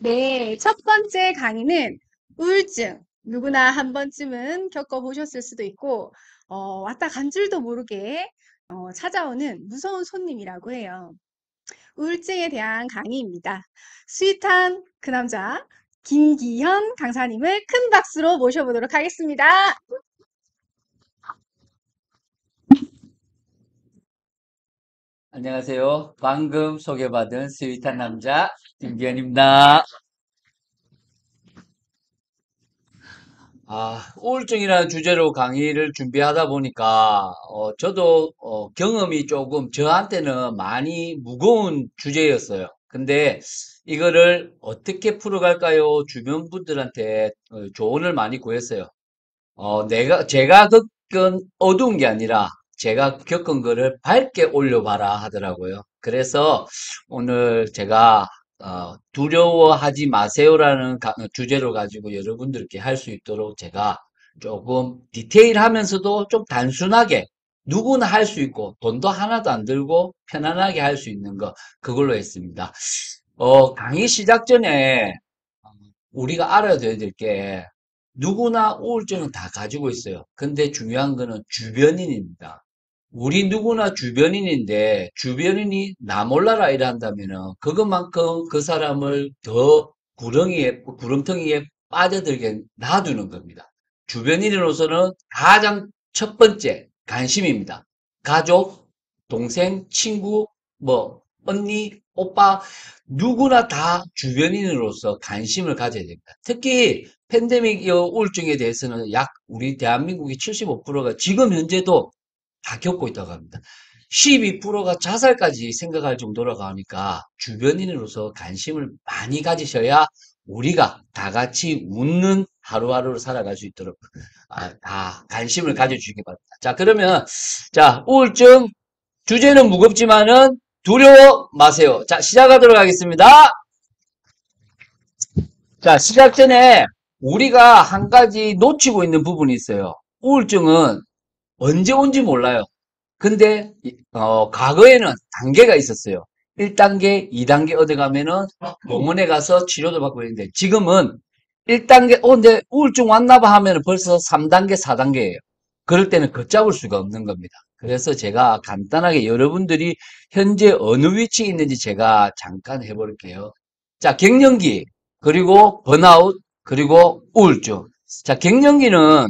네, 첫 번째 강의는 우울증. 누구나 한 번쯤은 겪어보셨을 수도 있고, 왔다 간 줄도 모르게 찾아오는 무서운 손님이라고 해요. 우울증에 대한 강의입니다. 스윗한 그 남자, 김기현 강사님을 큰 박수로 모셔보도록 하겠습니다. 안녕하세요. 방금 소개받은 스윗한 남자 김기현입니다. 우울증이라는 주제로 강의를 준비하다 보니까 저도 경험이 조금 저한테는 많이 무거운 주제였어요. 근데 이거를 어떻게 풀어갈까요? 주변 분들한테 조언을 많이 구했어요. 제가 겪은 어두운 게 아니라 제가 겪은 거를 밝게 올려봐라 하더라고요. 그래서 오늘 제가 두려워하지 마세요라는 주제로 가지고 여러분들께 할 수 있도록 제가 조금 디테일하면서도 좀 단순하게 누구나 할 수 있고 돈도 하나도 안 들고 편안하게 할 수 있는 거 그걸로 했습니다. 강의 시작 전에 우리가 알아야 될 게 누구나 우울증은 다 가지고 있어요. 근데 중요한 거는 주변인입니다. 우리 누구나 주변인인데 주변인이 나 몰라라 이란다면은 그것만큼 그 사람을 더 구름텅이에 빠져들게 놔두는 겁니다. 주변인으로서는 가장 첫 번째 관심입니다. 가족, 동생, 친구, 뭐 언니, 오빠 누구나 다 주변인으로서 관심을 가져야 됩니다. 특히 팬데믹 우울증에 대해서는 우리 대한민국의 75%가 지금 현재도 다 겪고 있다고 합니다. 12%가 자살까지 생각할 정도라고 하니까 주변인으로서 관심을 많이 가지셔야 우리가 다 같이 웃는 하루하루를 살아갈 수 있도록 다 관심을 가져주시기 바랍니다. 자, 그러면 자, 우울증 주제는 무겁지만은 두려워 마세요. 자, 시작하도록 하겠습니다. 자, 시작 전에 우리가 한 가지 놓치고 있는 부분이 있어요. 우울증은 언제 온지 몰라요. 근데 과거에는 단계가 있었어요. 1단계, 2단계 어디 가면은 병원에 가서 치료도 받고 있는데 지금은 1단계, 내 우울증 왔나 봐 하면 벌써 3단계, 4단계예요. 그럴 때는 걷잡을 수가 없는 겁니다. 그래서 제가 간단하게 여러분들이 현재 어느 위치에 있는지 제가 잠깐 해볼게요. 자, 갱년기, 그리고 번아웃, 그리고 우울증. 자, 갱년기는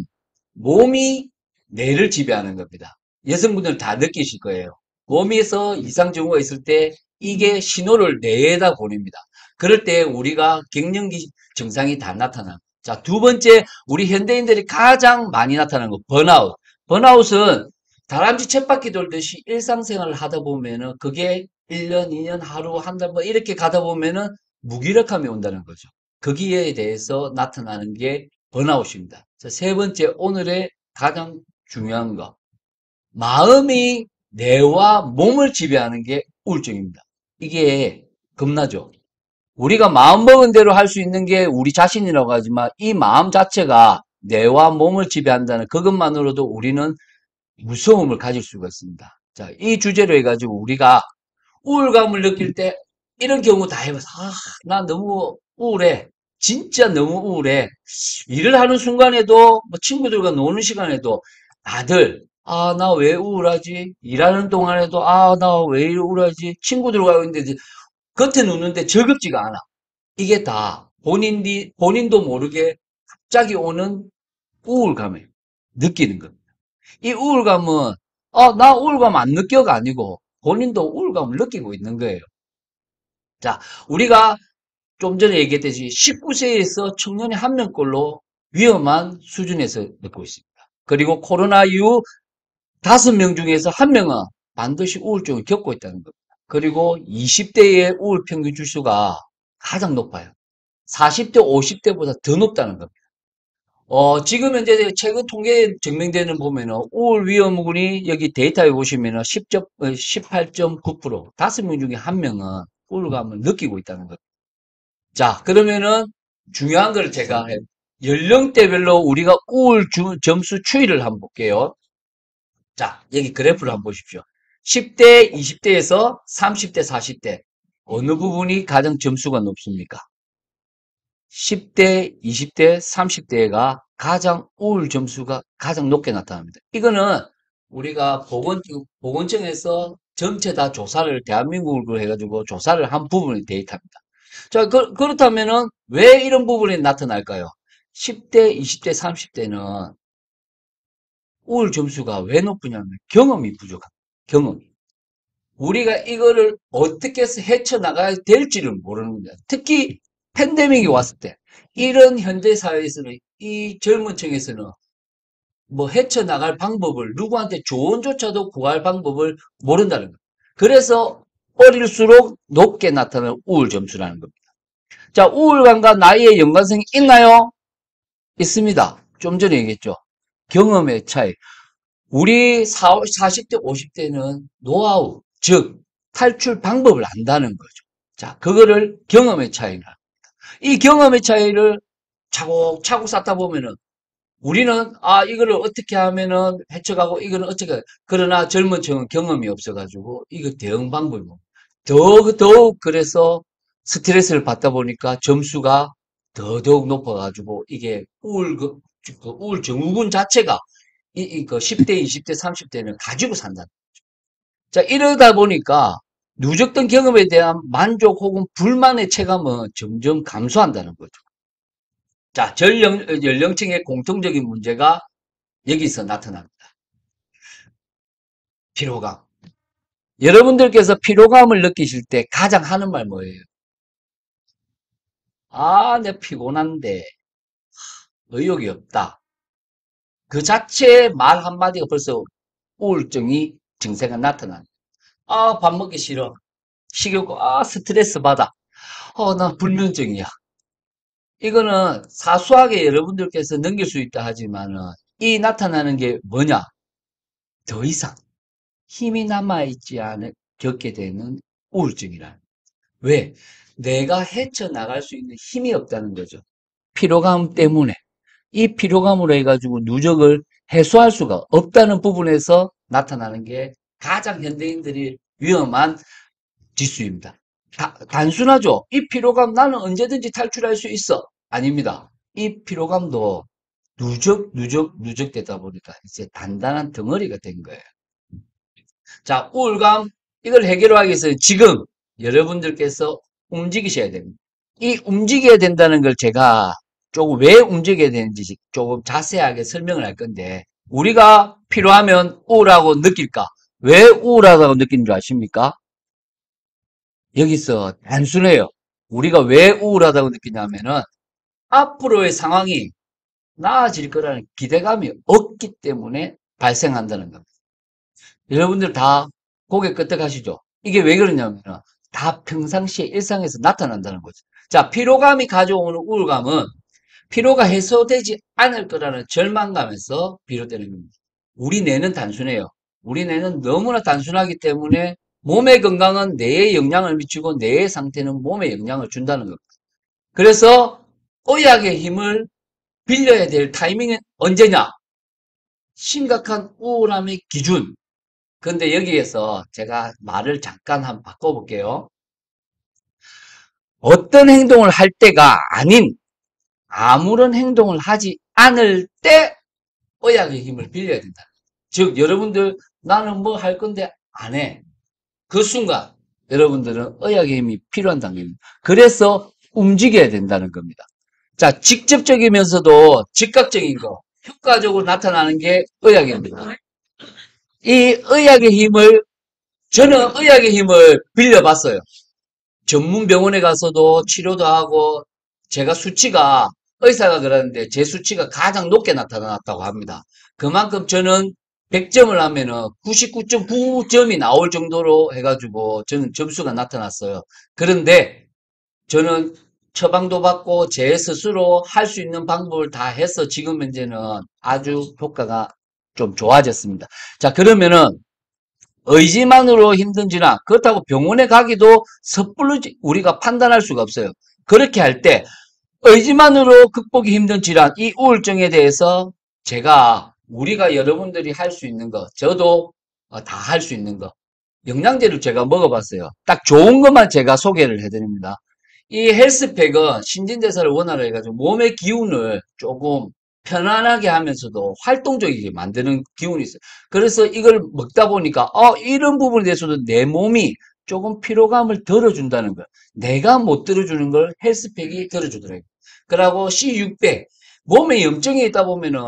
몸이 뇌를 지배하는 겁니다. 여성분들 다 느끼실 거예요. 몸에서 이상 징후가 있을 때 이게 신호를 뇌에다 보냅니다. 그럴 때 우리가 갱년기 증상이 다 나타나. 자, 두 번째, 우리 현대인들이 가장 많이 나타나는 거, 번아웃. 번아웃은 다람쥐 쳇바퀴 돌듯이 일상생활을 하다 보면은 그게 1년, 2년, 하루, 한 달, 뭐 이렇게 가다 보면은 무기력함이 온다는 거죠. 거기에 대해서 나타나는 게 번아웃입니다. 자, 세 번째, 오늘의 가장 중요한 거. 마음이 뇌와 몸을 지배하는 게 우울증입니다. 이게 겁나죠? 우리가 마음먹은 대로 할 수 있는 게 우리 자신이라고 하지만 이 마음 자체가 뇌와 몸을 지배한다는 그것만으로도 우리는 무서움을 가질 수가 있습니다. 자, 이 주제로 해가지고 우리가 우울감을 느낄 때 이런 경우 다 해봐서 나 너무 우울해. 진짜 너무 우울해. 일을 하는 순간에도 뭐 친구들과 노는 시간에도 다들 나 왜 우울하지? 일하는 동안에도 나 왜 우울하지? 친구들과 있는데 겉에 웃는데 즐겁지가 않아. 이게 다 본인도 모르게 갑자기 오는 우울감을 느끼는 겁니다. 이 우울감은 나 우울감 안 느껴가 아니고 본인도 우울감을 느끼고 있는 거예요. 자, 우리가 좀 전에 얘기했듯이 19세에서 청년이 한 명꼴로 위험한 수준에서 넣고 있습니다. 그리고 코로나 이후 5명 중에서 한 명은 반드시 우울증을 겪고 있다는 겁니다. 그리고 20대의 우울 평균指수가 가장 높아요. 40대, 50대보다 더 높다는 겁니다. 지금 현재 최근 통계에 증명되는 보면은 우울 위험군이 여기 데이터에 보시면은 18.9%, 5명 중에 한 명은 우울감을 느끼고 있다는 겁니다. 자, 그러면은 중요한 걸 제가 연령대별로 우리가 점수 추이를 한번 볼게요. 자, 여기 그래프를 한번 보십시오. 10대, 20대에서 30대, 40대 어느 부분이 가장 점수가 높습니까? 10대, 20대, 30대가 가장 우울 점수가 가장 높게 나타납니다. 이거는 우리가 보건청에서 전체 다 조사를 대한민국을 해가지고 조사를 한 부분의 데이터입니다. 자, 그렇다면은 왜 이런 부분이 나타날까요? 10대, 20대, 30대는 우울 점수가 왜 높으냐면 경험이 부족합니다. 경험이. 우리가 이거를 어떻게 해서 헤쳐나가야 될지를 모르는 겁니다. 특히 팬데믹이 왔을 때 이런 현대 사회에서는 이 젊은 층에서는 뭐 헤쳐나갈 방법을 누구한테 조언조차도 구할 방법을 모른다는 거예요. 그래서 어릴수록 높게 나타나는 우울 점수라는 겁니다. 자, 우울감과 나이의 연관성이 있나요? 있습니다. 좀 전에 얘기했죠. 경험의 차이. 우리 40대, 50대는 노하우, 즉 탈출 방법을 안다는 거죠. 자, 그거를 경험의 차이라. 이 경험의 차이를 차곡차곡 쌓다 보면은 우리는 이거를 어떻게 하면은 헤쳐가고 이거는 어떻게 그러나 젊은 층은 경험이 없어가지고 이거 대응 방법이 뭐 더더욱 그래서 스트레스를 받다 보니까 점수가 더더욱 높아가지고 이게 우울 증후군 자체가 그 10대, 20대, 30대는 가지고 산다. 자, 이러다 보니까 누적된 경험에 대한 만족 혹은 불만의 체감은 점점 감소한다는 거죠. 자, 연령층의 공통적인 문제가 여기서 나타납니다. 피로감. 여러분들께서 피로감을 느끼실 때 가장 하는 말 뭐예요? 내 피곤한데 의욕이 없다. 그 자체의 말 한마디가 벌써 우울증이 증세가 나타납니다. 밥 먹기 싫어. 식욕, 스트레스 받아. 나 불면증이야. 이거는 사소하게 여러분들께서 넘길 수 있다 하지만은 이 나타나는 게 뭐냐? 더 이상 힘이 남아있지 않을 겪게 되는 우울증이라. 왜? 내가 헤쳐나갈 수 있는 힘이 없다는 거죠. 피로감 때문에. 이 피로감으로 해가지고 누적을 해소할 수가 없다는 부분에서 나타나는 게 가장 현대인들이 위험한 지수입니다. 단순하죠? 이 피로감 나는 언제든지 탈출할 수 있어. 아닙니다. 이 피로감도 누적되다 보니까 이제 단단한 덩어리가 된 거예요. 자, 우울감, 이걸 해결하기 위해서 지금 여러분들께서 움직이셔야 됩니다. 이 움직여야 된다는 걸 제가 조금 왜 움직여야 되는지 조금 자세하게 설명을 할 건데, 우리가 필요하면 우울하고 느낄까? 왜 우울하다고 느끼는 줄 아십니까? 여기서 단순해요. 우리가 왜 우울하다고 느끼냐면은 앞으로의 상황이 나아질 거라는 기대감이 없기 때문에 발생한다는 겁니다. 여러분들 다 고개 끄덕하시죠? 이게 왜 그러냐면 다 평상시에 일상에서 나타난다는 거죠. 자, 피로감이 가져오는 우울감은 피로가 해소되지 않을 거라는 절망감에서 비롯되는 겁니다. 우리 뇌는 단순해요. 우리 뇌는 너무나 단순하기 때문에 몸의 건강은 뇌에 영향을 미치고 뇌의 상태는 몸에 영향을 준다는 겁니다. 그래서 의학의 힘을 빌려야 될 타이밍은 언제냐? 심각한 우울함의 기준. 근데 여기에서 제가 말을 잠깐 한번 바꿔볼게요. 어떤 행동을 할 때가 아닌 아무런 행동을 하지 않을 때 의학의 힘을 빌려야 된다. 즉 여러분들 나는 뭐 할 건데 안 해. 그 순간 여러분들은 의학의 힘이 필요한 단계입니다. 그래서 움직여야 된다는 겁니다. 자, 직접적이면서도 즉각적인 거, 효과적으로 나타나는 게 의학입니다. 이 의학의 힘을 저는 의학의 힘을 빌려봤어요. 전문 병원에 가서도 치료도 하고 제가 수치가 의사가 그러는데 제 수치가 가장 높게 나타났다고 합니다. 그만큼 저는 100점을 하면은 99.9점이 나올 정도로 해가지고 저는 점수가 나타났어요. 그런데 저는 처방도 받고 제 스스로 할 수 있는 방법을 다 해서 지금 현재는 아주 효과가 좀 좋아졌습니다. 자, 그러면은 의지만으로 힘든 질환, 그렇다고 병원에 가기도 섣불리 우리가 판단할 수가 없어요. 그렇게 할 때 의지만으로 극복이 힘든 질환, 이 우울증에 대해서 제가 우리가 여러분들이 할 수 있는 거, 저도 다 할 수 있는 거, 영양제를 제가 먹어봤어요. 딱 좋은 것만 제가 소개를 해드립니다. 이 헬스팩은 신진대사를 원활하게 해가지고 몸의 기운을 조금 편안하게 하면서도 활동적이게 만드는 기운이 있어요. 그래서 이걸 먹다 보니까, 이런 부분에 대해서도 내 몸이 조금 피로감을 덜어준다는 거야. 내가 못 들어주는 걸 헬스팩이 들어주더라고요. 그리고 C600. 몸에 염증이 있다 보면은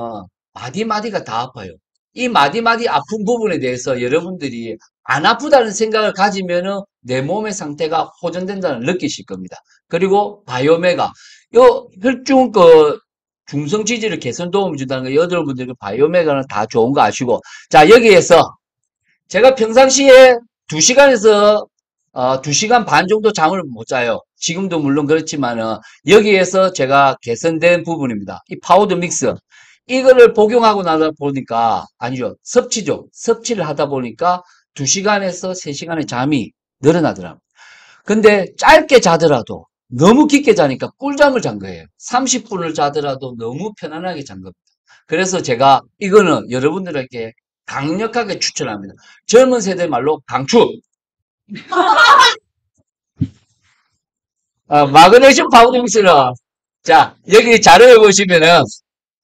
마디마디가 다 아파요. 이 마디마디 아픈 부분에 대해서 여러분들이 안 아프다는 생각을 가지면은 내 몸의 상태가 호전된다는 느끼실 겁니다. 그리고 바이오메가. 요 혈중 중성 지질을 개선 도움을 준다는 거 여러분들 바이오메가는 다 좋은 거 아시고. 자, 여기에서 제가 평상시에 2시간에서 2시간 반 정도 잠을 못 자요. 지금도 물론 그렇지만은 여기에서 제가 개선된 부분입니다. 이 파우더 믹스. 이거를 복용하고 나다 보니까 아니죠. 섭취죠. 섭취를 하다 보니까 2시간에서 3시간의 잠이 늘어나더라고요. 근데 짧게 자더라도 너무 깊게 자니까 꿀잠을 잔 거예요. 30분을 자더라도 너무 편안하게 잔 겁니다. 그래서 제가 이거는 여러분들에게 강력하게 추천합니다. 젊은 세대 말로 강추! 마그네슘 파우더믹스는 자, 여기 자료에 보시면은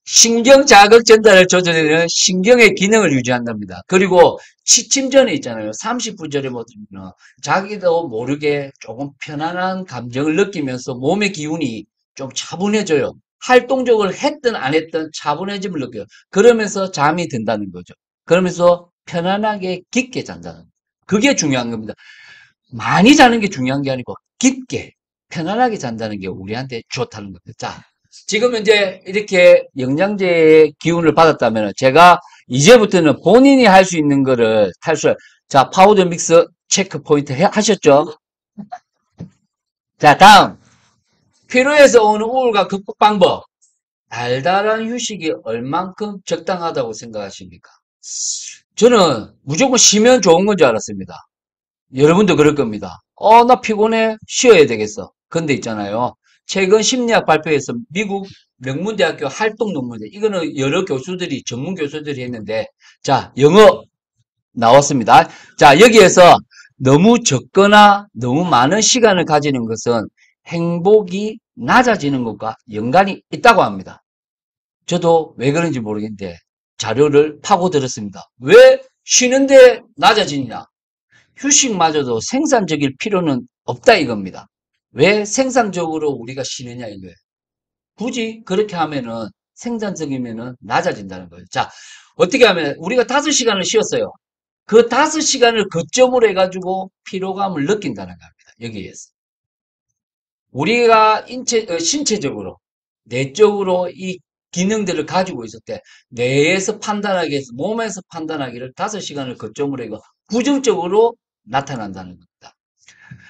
신경 자극 전달을 조절해주는 신경의 기능을 유지한답니다. 그리고 취침 전에 있잖아요. 30분 전에 먹으면 자기도 모르게 조금 편안한 감정을 느끼면서 몸의 기운이 좀 차분해져요. 활동적으로 했든 안 했든 차분해짐을 느껴요. 그러면서 잠이 든다는 거죠. 그러면서 편안하게 깊게 잔다는 거예요. 그게 중요한 겁니다. 많이 자는 게 중요한 게 아니고 깊게 편안하게 잔다는 게 우리한테 좋다는 겁니다. 자, 지금 이제 이렇게 영양제의 기운을 받았다면 제가 이제부터는 본인이 할 수 있는 거를 탈출. 자, 파우더 믹스 체크 포인트 하셨죠? 자, 다음. 피로에서 오는 우울과 극복 방법. 달달한 휴식이 얼만큼 적당하다고 생각하십니까? 저는 무조건 쉬면 좋은 건 줄 알았습니다. 여러분도 그럴 겁니다. 나 피곤해. 쉬어야 되겠어. 근데 있잖아요. 최근 심리학 발표에서 미국 명문대학교 활동 논문인데, 이거는 여러 교수들이, 전문 교수들이 했는데, 자, 영어 나왔습니다. 자, 여기에서 너무 적거나 너무 많은 시간을 가지는 것은 행복이 낮아지는 것과 연관이 있다고 합니다. 저도 왜 그런지 모르겠는데, 자료를 파고들었습니다. 왜 쉬는데 낮아지느냐? 휴식마저도 생산적일 필요는 없다 이겁니다. 왜 생산적으로 우리가 쉬느냐 이거예요. 굳이 그렇게 하면은 생산적이면은 낮아진다는 거예요. 자, 어떻게 하면 우리가 5시간을 쉬었어요. 그 5시간을 거점으로 해가지고 피로감을 느낀다는 겁니다. 여기에서. 우리가 신체적으로, 내적으로 이 기능들을 가지고 있을 때 뇌에서 판단하기 위해서 몸에서 판단하기를 5시간을 거점으로 해서 부정적으로 나타난다는 겁니다.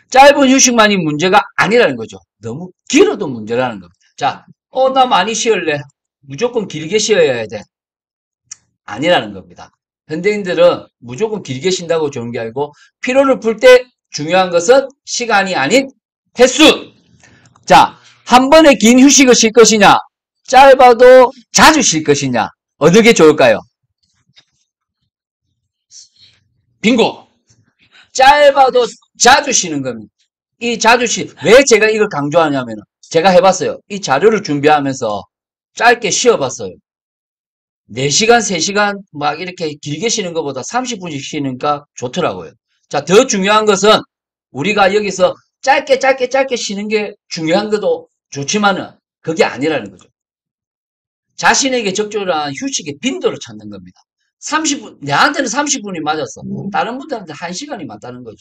짧은 휴식만이 문제가 아니라는 거죠. 너무 길어도 문제라는 겁니다. 자, 나 많이 쉬을래. 무조건 길게 쉬어야 돼. 아니라는 겁니다. 현대인들은 무조건 길게 쉰다고 좋은 게 아니고 피로를 풀 때 중요한 것은 시간이 아닌 횟수. 자, 한 번에 긴 휴식을 쉴 것이냐, 짧아도 자주 쉴 것이냐, 어느 게 좋을까요? 빙고! 짧아도 자주 쉬는 겁니다. 이 자주 왜 제가 이걸 강조하냐면, 제가 해봤어요. 이 자료를 준비하면서 짧게 쉬어봤어요. 4시간, 3시간 막 이렇게 길게 쉬는 것보다 30분씩 쉬니까 좋더라고요. 자, 더 중요한 것은 우리가 여기서 짧게 쉬는 게 중요한 것도 좋지만은 그게 아니라는 거죠. 자신에게 적절한 휴식의 빈도를 찾는 겁니다. 30분, 내한테는 30분이 맞았어. 다른 분들한테 1시간이 맞다는 거죠.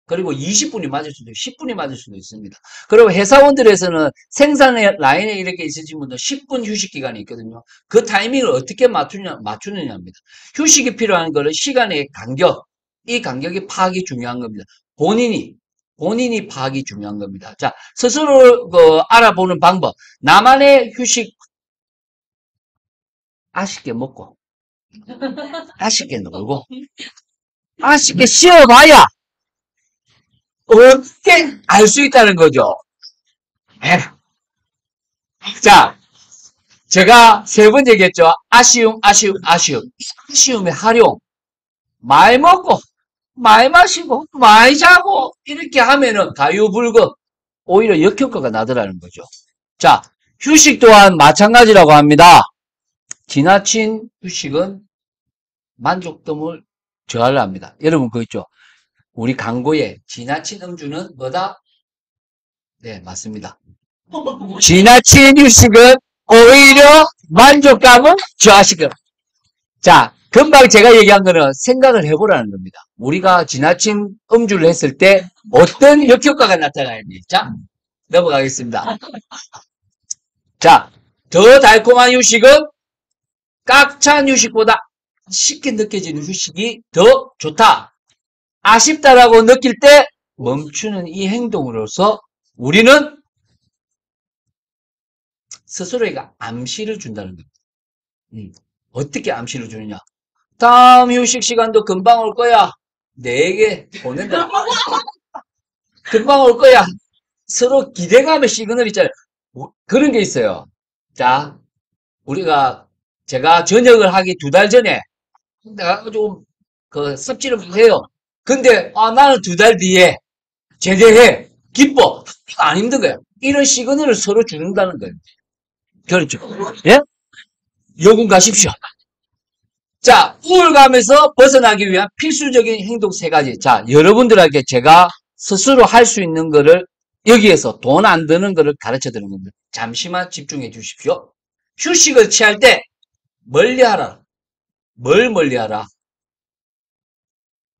그리고 20분이 맞을 수도 있고 10분이 맞을 수도 있습니다. 그리고 회사원들에서는 생산의 라인에 이렇게 있으신 분들 10분 휴식 기간이 있거든요. 그 타이밍을 어떻게 맞추느냐입니다. 휴식이 필요한 거는 시간의 간격, 이 간격의 파악이 중요한 겁니다. 본인이 파악이 중요한 겁니다. 자, 스스로 알아보는 방법. 나만의 휴식 아쉽게 먹고, 아쉽게 놀고, 아쉽게 쉬어봐야 어떻게 알 수 있다는 거죠. 자, 제가 3번 얘기했죠. 아쉬움. 아쉬움의 활용. 많이 먹고, 많이 마시고, 많이 자고, 이렇게 하면은 가유불급. 오히려 역효과가 나더라는 거죠. 자, 휴식 또한 마찬가지라고 합니다. 지나친 휴식은 만족도를 저하를 합니다. 여러분 그거 있죠? 우리 광고에 지나친 음주는 뭐다? 네, 맞습니다. 지나친 휴식은 오히려 만족감을 저하시켜. 자, 금방 제가 얘기한 거는 생각을 해보라는 겁니다. 우리가 지나친 음주를 했을 때 어떤 역효과가 나타나는지. 자, 넘어가겠습니다. 자, 더 달콤한 휴식은 꽉 찬 휴식보다 쉽게 느껴지는 휴식이 더 좋다. 아쉽다라고 느낄 때 멈추는 이 행동으로서 우리는 스스로에게 암시를 준다는 겁니다. 어떻게 암시를 주느냐? 다음 휴식 시간도 금방 올 거야. 내게 보낸다. 금방 올 거야. 서로 기대감의 시그널 있잖아요. 그런 게 있어요. 자, 제가 전역을 하기 2달 전에 내가 좀 섭취를 해요. 근데 나는 2달 뒤에 제대해. 기뻐. 안 힘든 거예요. 이런 시그널을 서로 주는다는 거예요. 그렇죠. 예? 여군 가십시오. 자, 우울감에서 벗어나기 위한 필수적인 행동 3가지. 자, 여러분들에게 제가 스스로 할 수 있는 거를 여기에서 돈 안 드는 거를 가르쳐 드리는 겁니다. 잠시만 집중해 주십시오. 휴식을 취할 때 멀리 하라. 뭘 멀리 하라?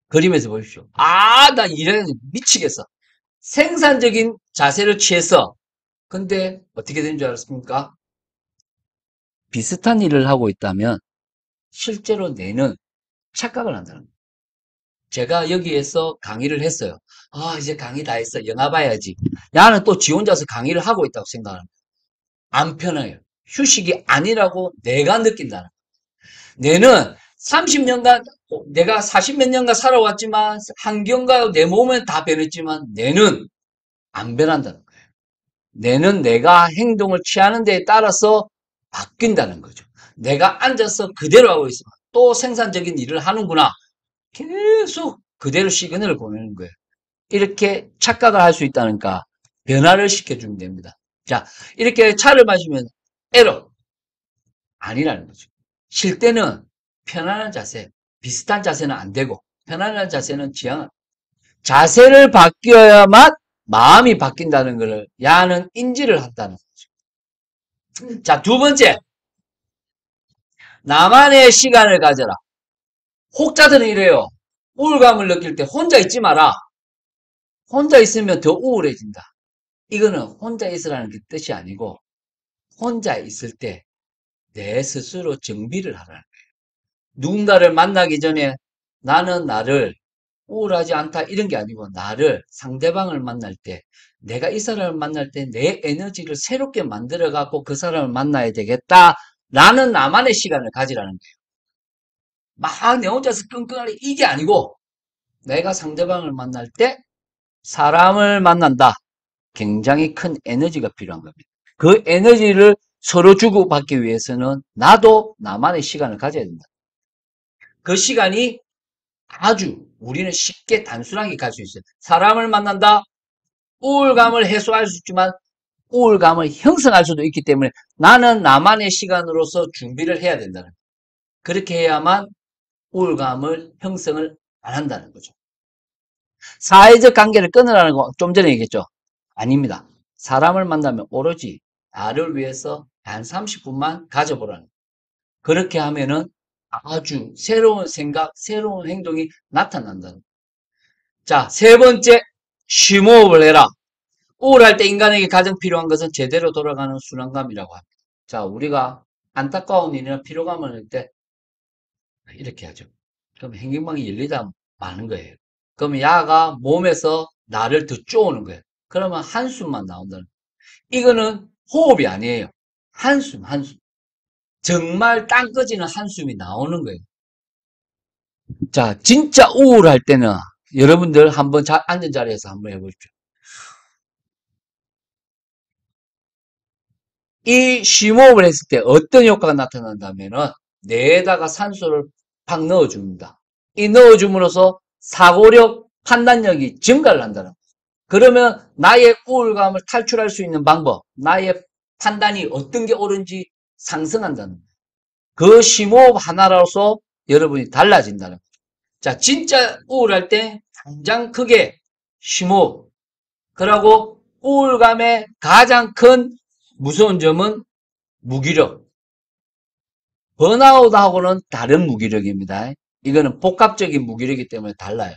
그림에서 보십시오. 나 이래 미치겠어. 생산적인 자세를 취해서 근데 어떻게 되는 줄 알았습니까? 비슷한 일을 하고 있다면 실제로 뇌는 착각을 한다는 거예요. 제가 여기에서 강의를 했어요. 이제 강의 다 했어. 영화 봐야지. 나는 또 지 혼자서 강의를 하고 있다고 생각하는 거예요. 안 편해요. 휴식이 아니라고 내가 느낀다는 거예요. 뇌는 30년간, 내가 40몇 년간 살아왔지만, 환경과 내 몸은 다 변했지만, 뇌는 안 변한다는 거예요. 뇌는 내가 행동을 취하는 데에 따라서 바뀐다는 거죠. 내가 앉아서 그대로 하고 있으면 또 생산적인 일을 하는구나. 계속 그대로 시그널을 보내는 거예요. 이렇게 착각을 할 수 있다니까 변화를 시켜주면 됩니다. 자, 이렇게 차를 마시면 에러 아니라는 거죠. 쉴 때는 편안한 자세, 비슷한 자세는 안 되고 편안한 자세는 지향. 자세를 바뀌어야만 마음이 바뀐다는 것을 야는 인지를 한다는 거죠. 자, 2번째. 나만의 시간을 가져라. 혹자들은 이래요. 우울감을 느낄 때 혼자 있지 마라. 혼자 있으면 더 우울해진다. 이거는 혼자 있으라는 게 뜻이 아니고 혼자 있을 때 내 스스로 정비를 하라는 거예요. 누군가를 만나기 전에 나는 나를 우울하지 않다 이런 게 아니고 나를 상대방을 만날 때 내가 이 사람을 만날 때 내 에너지를 새롭게 만들어 갖고 그 사람을 만나야 되겠다라는 나만의 시간을 가지라는 거예요. 막 내 혼자서 끙끙하리 이게 아니고 내가 상대방을 만날 때 사람을 만난다. 굉장히 큰 에너지가 필요한 겁니다. 그 에너지를 서로 주고받기 위해서는 나도 나만의 시간을 가져야 된다. 그 시간이 아주 우리는 쉽게 단순하게 갈 수 있어요. 사람을 만난다. 우울감을 해소할 수 있지만 우울감을 형성할 수도 있기 때문에 나는 나만의 시간으로서 준비를 해야 된다는 거예요. 그렇게 해야만 우울감을 형성을 안 한다는 거죠. 사회적 관계를 끊으라는 거 좀 전에 얘기했죠. 아닙니다. 사람을 만나면 오로지 나를 위해서 한 30분만 가져보라는 거예요. 그렇게 하면은 아주 새로운 생각, 새로운 행동이 나타난다는 거예요. 자, 3번째, 심호흡을 해라. 우울할 때 인간에게 가장 필요한 것은 제대로 돌아가는 순환감이라고 합니다. 자, 우리가 안타까운 일이나 피로감을 할 때 이렇게 하죠. 그럼 행경방이 열리다 마는 거예요. 그럼 야가 몸에서 나를 더 쪼는 거예요. 그러면 한숨만 나온다는 거예요. 이거는 호흡이 아니에요. 한숨, 한숨. 정말 땅 꺼지는 한숨이 나오는 거예요. 자, 진짜 우울할 때는 여러분들 한번 앉은 자리에서 한번 해보십시오. 이 심호흡을 했을 때 어떤 효과가 나타난다면은 뇌에다가 산소를 팍 넣어줍니다. 이 넣어줌으로써 사고력, 판단력이 증가를 한다는 거예요. 그러면 나의 우울감을 탈출할 수 있는 방법, 나의 판단이 어떤 게 옳은지 상승한다는 거예요. 그 심호흡 하나로서 여러분이 달라진다는 거예요. 자, 진짜 우울할 때 당장 크게 심호흡. 그러고 우울감의 가장 큰 무서운 점은 무기력. 번아웃하고는 다른 무기력입니다. 이거는 복합적인 무기력이기 때문에 달라요.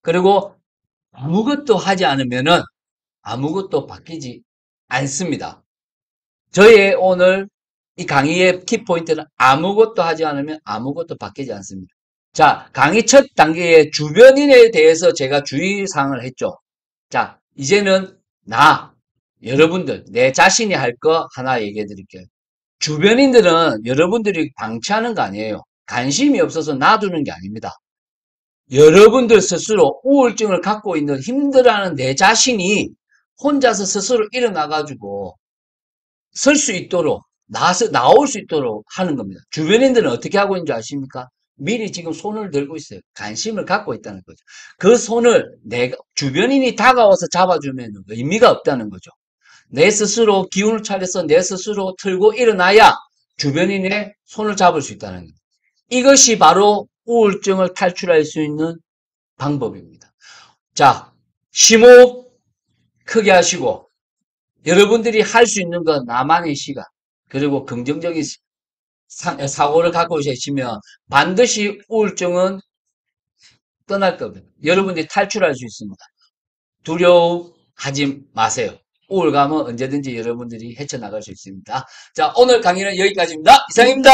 그리고 아무것도 하지 않으면은 아무것도 바뀌지 않습니다. 저의 오늘 이 강의의 키포인트는 아무것도 하지 않으면 아무것도 바뀌지 않습니다. 자, 강의 첫 단계의 주변인에 대해서 제가 주의사항을 했죠. 자, 이제는 여러분들, 내 자신이 할 거 하나 얘기해 드릴게요. 주변인들은 여러분들이 방치하는 거 아니에요. 관심이 없어서 놔두는 게 아닙니다. 여러분들 스스로 우울증을 갖고 있는 힘들어하는 내 자신이 혼자서 스스로 일어나가지고 설 수 있도록, 나올 수 있도록 하는 겁니다. 주변인들은 어떻게 하고 있는지 아십니까? 미리 지금 손을 들고 있어요. 관심을 갖고 있다는 거죠. 그 손을 주변인이 다가와서 잡아주면 의미가 없다는 거죠. 내 스스로 기운을 차려서 내 스스로 틀고 일어나야 주변인의 손을 잡을 수 있다는 거예요. 이것이 바로 우울증을 탈출할 수 있는 방법입니다. 자, 심호흡 크게 하시고 여러분들이 할 수 있는 건 나만의 시간 그리고 긍정적인 사고를 갖고 계시면 반드시 우울증은 떠날 겁니다. 여러분들이 탈출할 수 있습니다. 두려워하지 마세요. 우울감은 언제든지 여러분들이 헤쳐나갈 수 있습니다. 자, 오늘 강의는 여기까지입니다. 이상입니다.